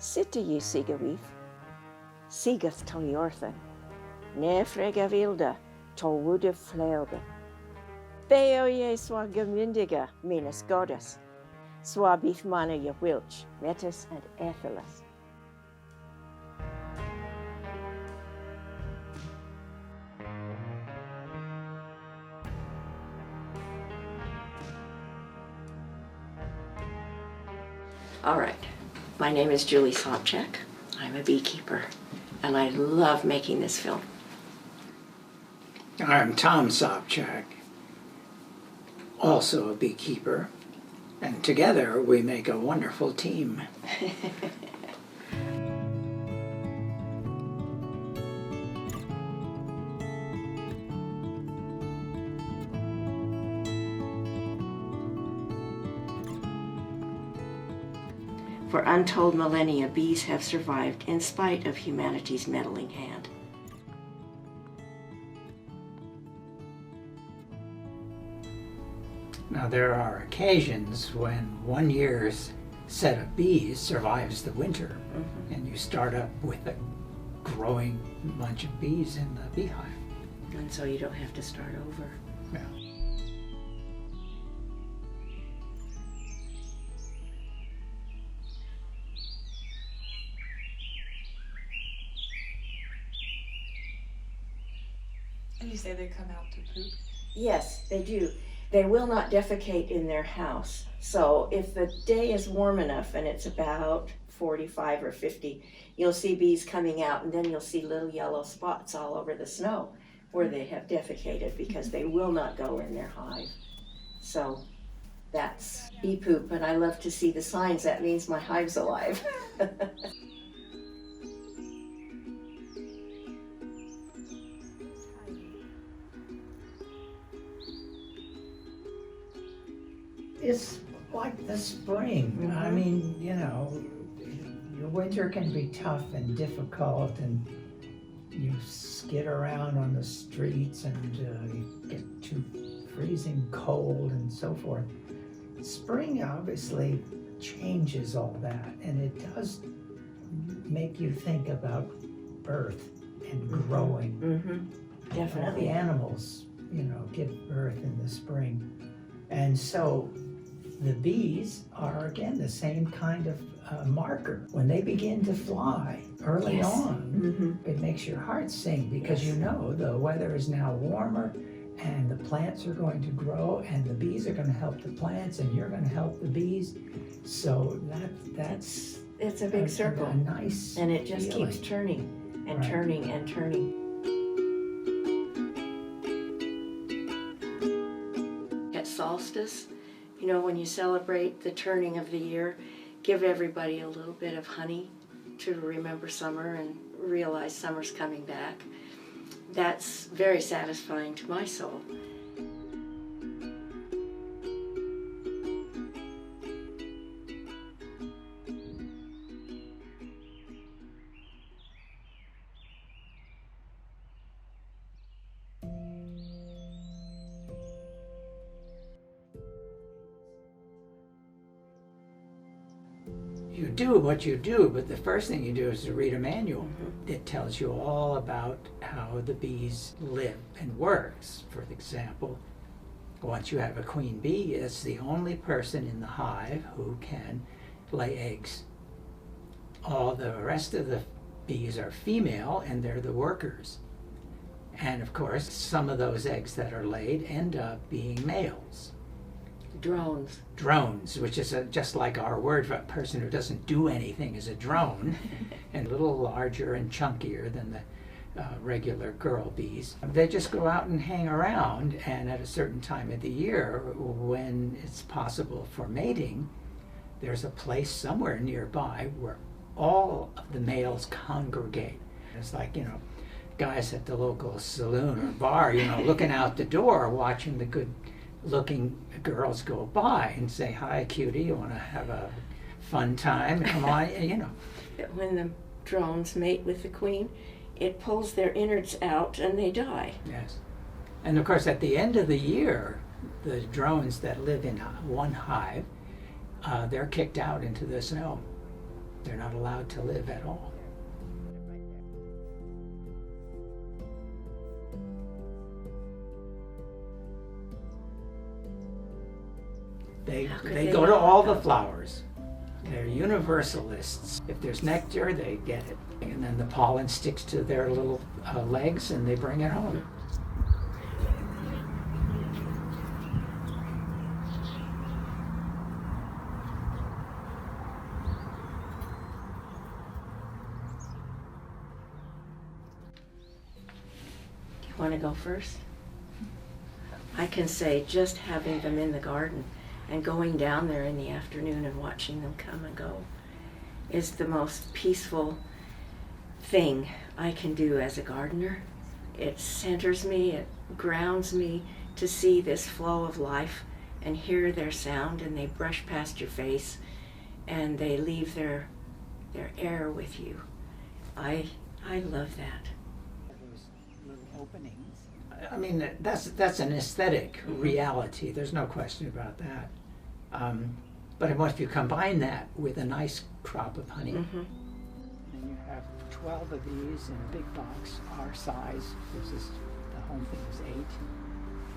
Sitte je sigawif, sigath toliorthan, ne frega vilda, tol woede fleube. Theo je swa gemindiga, minus goddess, swa bith mana je wilch, metis and ethelus. All right, my name is Julie Sobchack. I'm a beekeeper, and I love making this film. I'm Tom Sobchack, also a beekeeper, and together we make a wonderful team. For untold millennia, bees have survived in spite of humanity's meddling hand. Now there are occasions when 1 year's set of bees survives the winter, and you start up with a growing bunch of bees in the beehive. And so you don't have to start over. Yeah. And you say they come out to poop? Yes, they do. They will not defecate in their house. So if the day is warm enough and it's about 45 or 50, you'll see bees coming out, and then you'll see little yellow spots all over the snow where they have defecated, because they will not go in their hive. So that's bee poop, and I love to see the signs. That means my hive's alive. It's like the spring. I mean, you know, your winter can be tough and difficult, and you skid around on the streets, and you get too freezing cold and so forth. Spring obviously changes all that, and it does make you think about birth and growing. Definitely. All the animals, you know, give birth in the spring. And so the bees are, again, the same kind of marker. When they begin to fly early on, it makes your heart sing, because you know the weather is now warmer and the plants are going to grow, and the bees are going to help the plants, and you're going to help the bees. So that's it's a big circle. A nice and it just feeling. keeps turning and Right. turning and turning. At solstice, you know, when you celebrate the turning of the year, give everybody a little bit of honey to remember summer and realize summer's coming back. That's very satisfying to my soul. You do what you do, but the first thing you do is to read a manual. It tells you all about how the bees live and works. For example, once you have a queen bee, it's the only person in the hive who can lay eggs. All the rest of the bees are female, and they're the workers. And of course, some of those eggs that are laid end up being males. Drones, which is just like our word for a person who doesn't do anything, is a drone, and a little larger and chunkier than the regular girl bees. They just go out and hang around, and at a certain time of the year, when it's possible for mating, there's a place somewhere nearby where all of the males congregate. It's like, you know, guys at the local saloon or bar, you know, looking out the door, watching the good looking girls go by and say, "Hi, cutie, you want to have a fun time? Come on," you know. When the drones mate with the queen, it pulls their innards out and they die. Yes. And of course, at the end of the year, the drones that live in one hive, they're kicked out into the snow. They're not allowed to live at all. They go to all the flowers. They're universalists. If there's nectar, they get it. And then the pollen sticks to their little legs and they bring it home. Do you want to go first? I can say just having them in the garden and going down there in the afternoon and watching them come and go is the most peaceful thing I can do as a gardener. It centers me, it grounds me to see this flow of life and hear their sound, and they brush past your face and they leave their air with you. I love that. Those little openings. I mean, that's an aesthetic reality. There's no question about that. But if you combine that with a nice crop of honey, and you have 12 of these in a big box, our size. The home thing is 8. You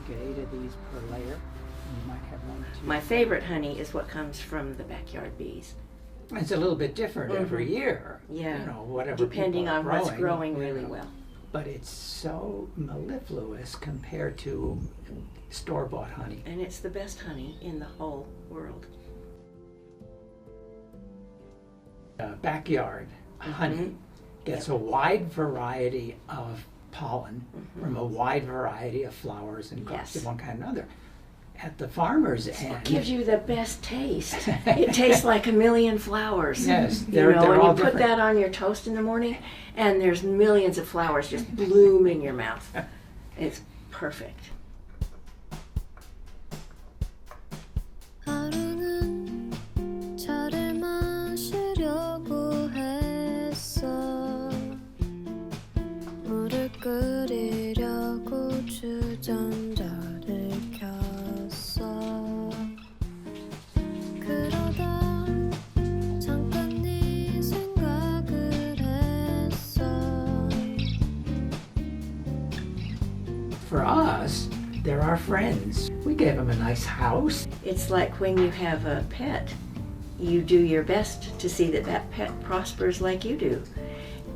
get 8 of these per layer, and you might have 1 or 2. My favorite honey is what comes from the backyard bees. It's a little bit different every year. Yeah, you know, whatever depending people are on what's growing, growing really well. But it's so mellifluous compared to store-bought honey. And it's the best honey in the whole world. Backyard honey gets a wide variety of pollen from a wide variety of flowers and crops of one kind or another. At the farmer's end, It gives you the best taste. It tastes like a million flowers. Yes, they're all and you different. put that on your toast in the morning, and there's millions of flowers just bloom in your mouth. It's perfect. 하루는 차를 마시려고 했어. 물을 끓이려고 주전자를 켰어. 그러다 잠깐 네 생각을 했어. For us, they're our friends. We gave them a nice house. It's like when you have a pet, you do your best to see that that pet prospers like you do.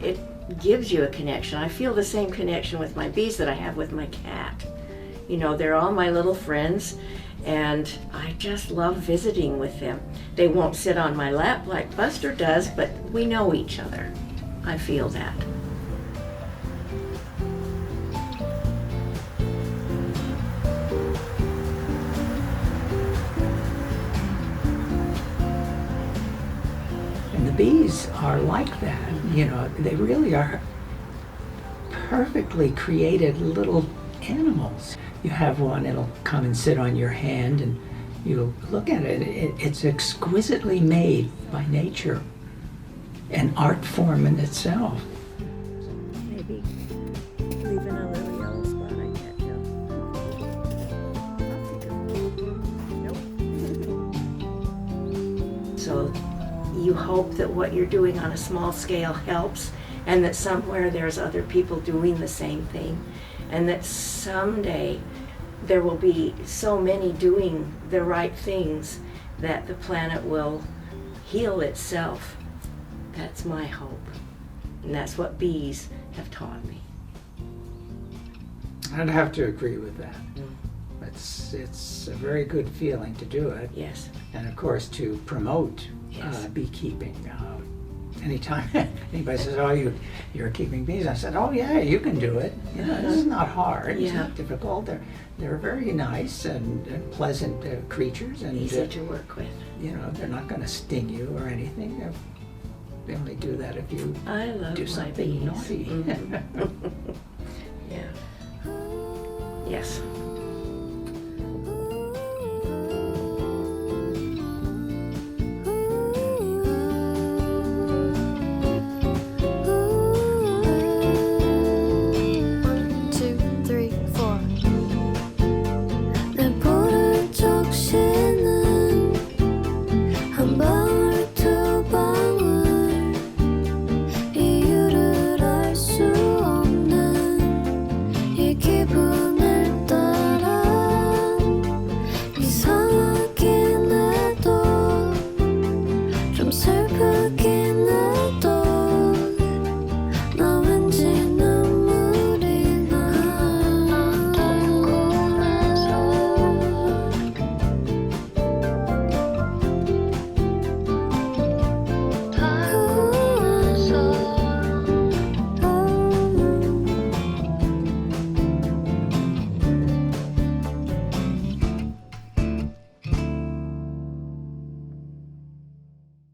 It gives you a connection. I feel the same connection with my bees that I have with my cat. You know, they're all my little friends, and I just love visiting with them. They won't sit on my lap like Buster does, but we know each other. I feel that. And the bees are like that. You know, they really are perfectly created little animals. You have one, it'll come and sit on your hand, and you look at it. It's exquisitely made by nature, an art form in itself. Maybe leaving a little yellow spot, I can't tell. Nope. So you hope that what you're doing on a small scale helps, and that somewhere there's other people doing the same thing, and that someday there will be so many doing the right things that the planet will heal itself. That's my hope, and that's what bees have taught me. I'd have to agree with that. It's a very good feeling to do it, Yes. and of course to promote Yes. beekeeping. Anytime anybody says, "Oh, you're keeping bees," I said, "Oh yeah, you can do it. You know, this is not hard. It's Yeah. not difficult. They're very nice and pleasant creatures, and Easy to work with. you know, they're not going to sting you or anything. They only do that if you I love do my something bees. naughty." Mhm. Yeah. Yes.